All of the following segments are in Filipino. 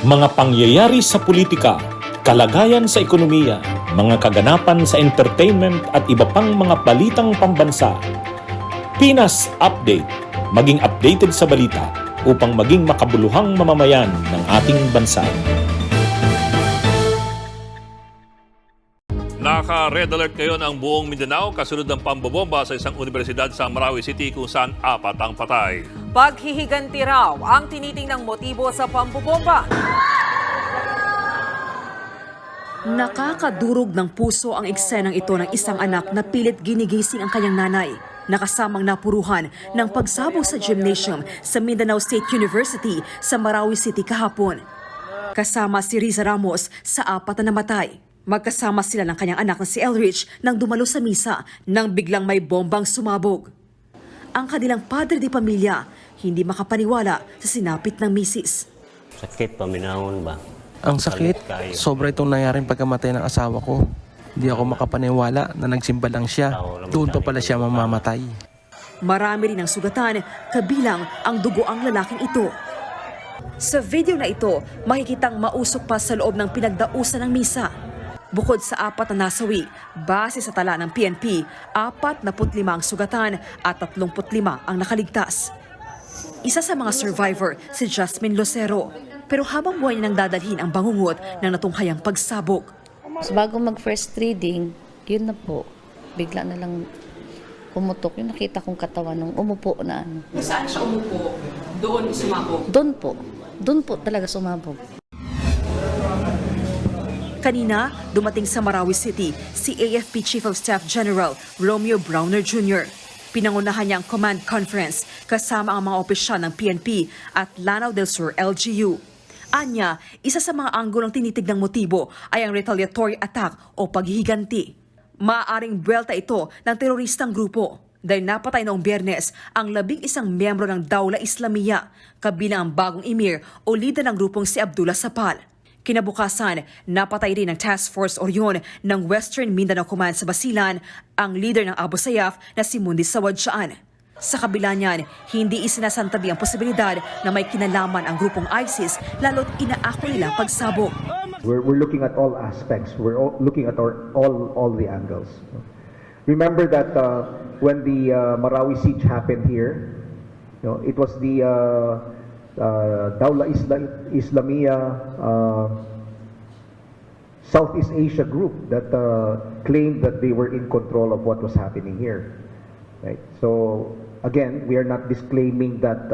Mga pangyayari sa politika, kalagayan sa ekonomiya, mga kaganapan sa entertainment at iba pang mga balitang pambansa. Pinas Update, maging updated sa balita upang maging makabuluhang mamamayan ng ating bansa. Naka-red alert ngayon ang buong Mindanao kasunod ng pambobomba sa isang universidad sa Marawi City kung saan 4 ang patay. Paghihiganti raw ang tinitingnang motibo sa pambobomba. Nakakadurog ng puso ang eksenang ito ng isang anak na pilit ginigising ang kanyang nanay. Nakasamang napuruhan ng pagsabog sa gymnasium sa Mindanao State University sa Marawi City kahapon. Kasama si Riza Ramos sa 4 na namatay. Magkasama sila ng kanyang anak na si Elrich nang dumalo sa misa nang biglang may bombang sumabog. Ang kanilang padre de pamilya hindi makapaniwala sa sinapit ng misis. Sakit, paminahon ba? Ang sakit, sobra itong nangyaring pagkamatay ng asawa ko. Hindi ako makapaniwala na nagsimba lang siya. Doon pa pala siya mamamatay. Marami rin ang sugatan, kabilang ang dugo ang lalaking ito. Sa video na ito, makikitang mausok pa sa loob ng pinagdausan ng misa. Bukod sa 4 na nasawi, base sa tala ng PNP, 45 ang sugatan at 35 ang nakaligtas. Isa sa mga survivor, si Jasmine Lucero. Pero habang buhay niya nang dadalhin ang bangungot ng natunghayang pagsabog. So, bago mag-first reading, yun na po. Bigla na lang pumutok. Yung nakita kong katawan nung umupo na ano. Saan siya umupo? Doon sumabog? Doon po. Doon po talaga sumabog. Kanina, dumating sa Marawi City si AFP Chief of Staff General Romeo Browner Jr. Pinangunahan niya ang command conference kasama ang mga opisyal ng PNP at Lanao del Sur LGU. Anya, isa sa mga anggulong tinitignang motibo ay ang retaliatory attack o paghihiganti. Maaaring buwelta ito ng teroristang grupo dahil napatay noong Biyernes ang 11 miyembro ng Dawla Islamiyya, kabilang ang bagong emir o leader ng grupong si Abdullah Sapal. Kinabukasan, napatay rin ng Task Force Orion ng Western Mindanao Command sa Basilan ang leader ng Abu Sayyaf na si Mundi Sawadjaan. Sa kabila niyan, hindi isinasantabi ang posibilidad na may kinalaman ang grupong ISIS lalo't inaako nila pagsabog. We're looking at all aspects. We're looking at all the angles. Remember that when the Marawi siege happened here, it was the Dawla Islamiyya Southeast Asia group that claimed that they were in control of what was happening here. Right? So again, we are not disclaiming that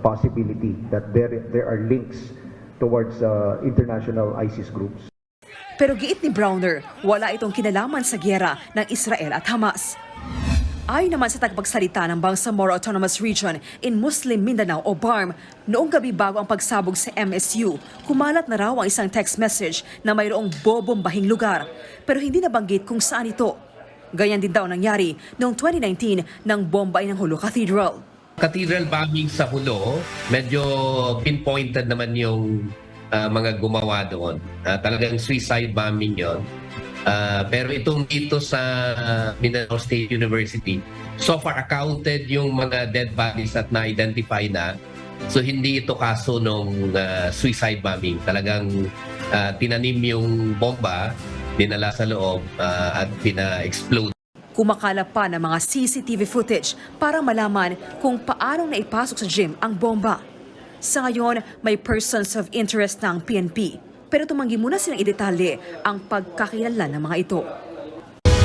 possibility that there are links towards international ISIS groups. Pero giit ni Browner, wala itong kinalaman sa giyera ng Israel at Hamas. Ayon naman sa tagapagsalita ng Bangsamoro Autonomous Region in Muslim Mindanao o BARM, noong gabi bago ang pagsabog sa MSU, kumalat na raw ang isang text message na mayroong bobombahing lugar, pero hindi nabanggit kung saan ito. Ganyan din daw nangyari noong 2019 nang bomba ng Hulo Cathedral. Cathedral bombing sa Hulo, medyo pinpointed naman yung mga gumawa doon. Talagang suicide bombing yon. Pero itong dito sa Mindanao State University, so far accounted yung mga dead bodies at na-identify na. So hindi ito kaso ng suicide bombing. Talagang tinanim yung bomba, dinala sa loob at pina-explode. Kumakalap pa ng mga CCTV footage para malaman kung paanong naipasok sa gym ang bomba. Sa ngayon, may persons of interest ng PNP. Pero tumanggi muna silang idetalye ang pagkakilanlan ng mga ito.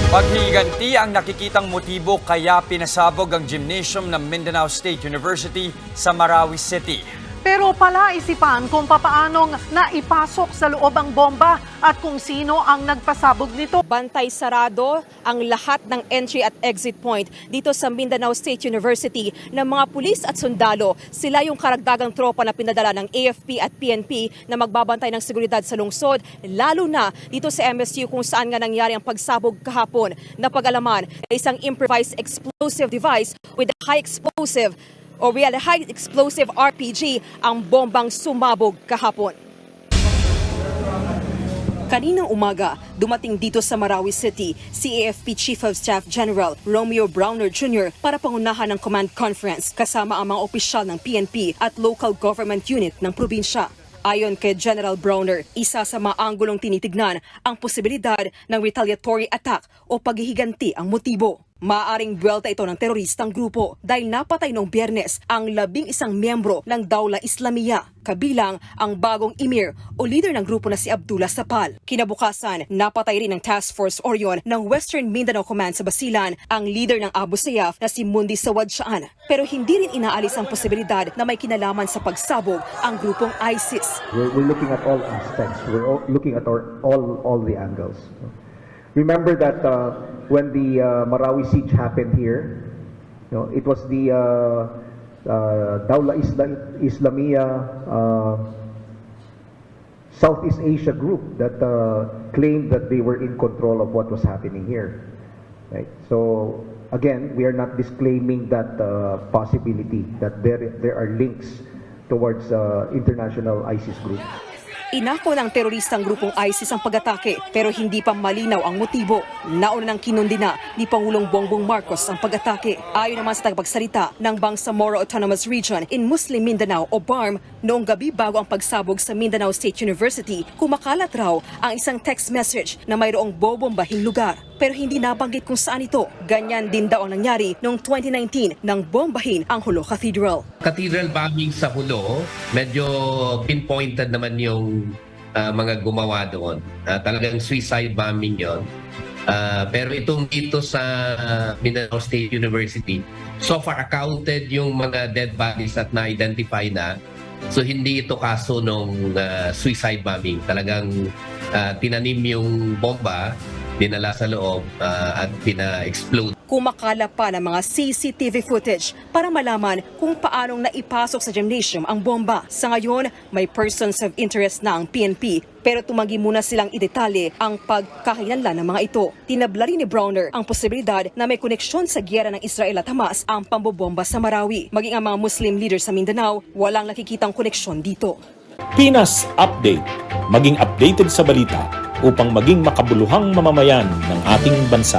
Paghihiganti ang nakikitang motibo kaya pinasabog ang gymnasium ng Mindanao State University sa Marawi City. Pero palaisipan kung papaanong naipasok sa loob ang bomba at kung sino ang nagpasabog nito. Bantay sarado ang lahat ng entry at exit point dito sa Mindanao State University ng mga pulis at sundalo. Sila yung karagdagang tropa na pinadala ng AFP at PNP na magbabantay ng seguridad sa lungsod, lalo na dito sa MSU kung saan nga nangyari ang pagsabog kahapon. Napag-alaman na isang improvised explosive device with high explosive RPG ang bombang sumabog kahapon. Kaninang umaga, dumating dito sa Marawi City si AFP Chief of Staff General Romeo Browner Jr. para pangunahan ng command conference kasama ang mga opisyal ng PNP at local government unit ng probinsya. Ayon kay General Browner, isa sa mga anggulong tinitignan ang posibilidad ng retaliatory attack o paghihiganti ang motibo. Maaaring buwelta ito ng teroristang grupo dahil napatay noong Biyernes ang 11 miyembro ng Dawla Islamiyah, kabilang ang bagong emir o leader ng grupo na si Abdullah Sapal. Kinabukasan, napatay rin ng Task Force Orion ng Western Mindanao Command sa Basilan ang leader ng Abu Sayyaf na si Mundi Sawad Shaan. Pero hindi rin inaalis ang posibilidad na may kinalaman sa pagsabog ang grupong ISIS. We're looking at all aspects. We're looking at all the angles. Remember that when the Marawi siege happened here, it was the Dawla Islamiyah Southeast Asia group that claimed that they were in control of what was happening here. Right? So again, we are not disclaiming that possibility that there are links towards international ISIS groups. Inako ng teroristang grupong ISIS ang pag-atake pero hindi pa malinaw ang motibo. Nauna nang kinundina ni Pangulong Bongbong Marcos ang pag-atake. Ayon naman sa tagapagsalita ng Bangsamoro Autonomous Region in Muslim Mindanao o BARM, noong gabi bago ang pagsabog sa Mindanao State University, kumakalat raw ang isang text message na mayroong bobombahing lugar. Pero hindi nabanggit kung saan ito. Ganyan din daw ang nangyari noong 2019 nang bombahin ang Hulo Cathedral. Cathedral bombing sa Hulo, medyo pinpointed naman yung mga gumawa doon. Talagang suicide bombing yon. Pero itong dito sa Mindanao State University, so far accounted yung mga dead bodies at na-identify na. So hindi ito kaso ng suicide bombing. Talagang tinanim yung bomba, dinala sa loob at pina-explode. Kumakala pa ng mga CCTV footage para malaman kung paanong naipasok sa gymnasium ang bomba. Sa ngayon, may persons of interest na ang PNP pero tumanggi muna silang idetalye ang pagkakakilanlan ng mga ito. Tinabla rin ni Browner ang posibilidad na may koneksyon sa giyera ng Israel at Hamas ang pambobomba sa Marawi. Maging ang mga Muslim leaders sa Mindanao, walang nakikitang koneksyon dito. Pinas Update. Maging updated sa balita upang maging makabuluhang mamamayan ng ating bansa.